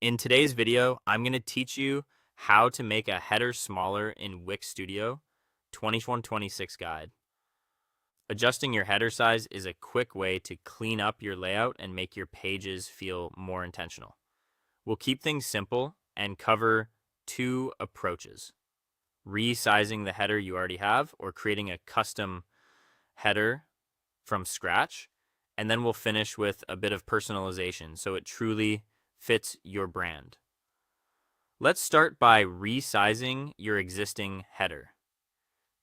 In today's video, I'm going to teach you how to make a header smaller in Wix Studio 2126 guide. Adjusting your header size is a quick way to clean up your layout and make your pages feel more intentional. We'll keep things simple and cover two approaches: resizing the header you already have or creating a custom header from scratch. And then we'll finish with a bit of personalization so it truly fits your brand. Let's start by resizing your existing header.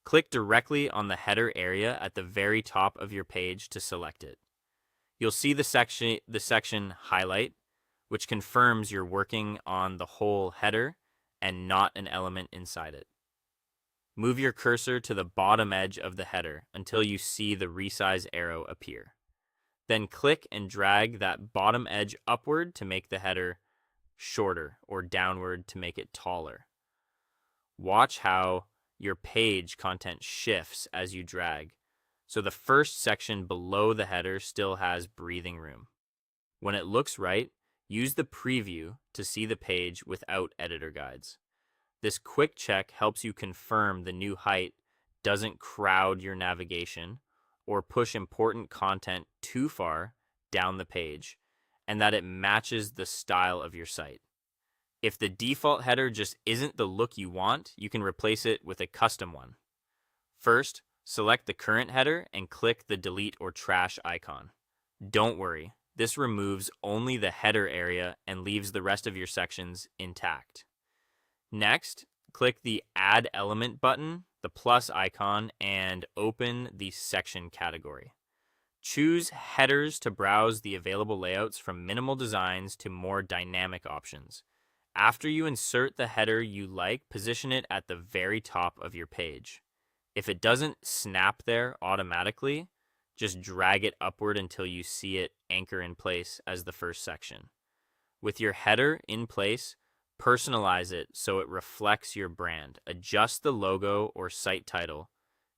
Click directly on the header area at the very top of your page to select it. You'll see the section highlight, which confirms you're working on the whole header and not an element inside it. Move your cursor to the bottom edge of the header until you see the resize arrow appear. Then click and drag that bottom edge upward to make the header shorter or downward to make it taller. Watch how your page content shifts as you drag, so the first section below the header still has breathing room. When it looks right, use the preview to see the page without editor guides. This quick check helps you confirm the new height doesn't crowd your navigation or push important content too far down the page, and that it matches the style of your site. If the default header just isn't the look you want, you can replace it with a custom one. First, select the current header and click the delete or trash icon. Don't worry, this removes only the header area and leaves the rest of your sections intact. Next, click the Add Element button, the plus icon, and open the section category. Choose headers to browse the available layouts from minimal designs to more dynamic options. After you insert the header you like, position it at the very top of your page. If it doesn't snap there automatically, just drag it upward until you see it anchor in place as the first section. With your header in place, personalize it so it reflects your brand. Adjust the logo or site title.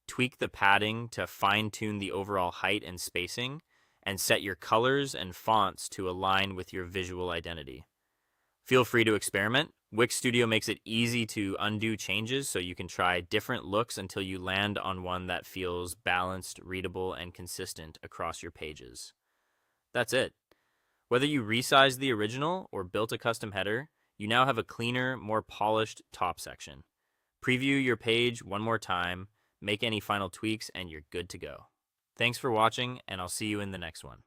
Tweak the padding to fine-tune the overall height and spacing, and set your colors and fonts to align with your visual identity. Feel free to experiment. Wix Studio makes it easy to undo changes so you can try different looks until you land on one that feels balanced, readable, and consistent across your pages. That's it. Whether you resized the original or built a custom header, you now have a cleaner, more polished top section. Preview your page one more time, make any final tweaks, and you're good to go. Thanks for watching, and I'll see you in the next one.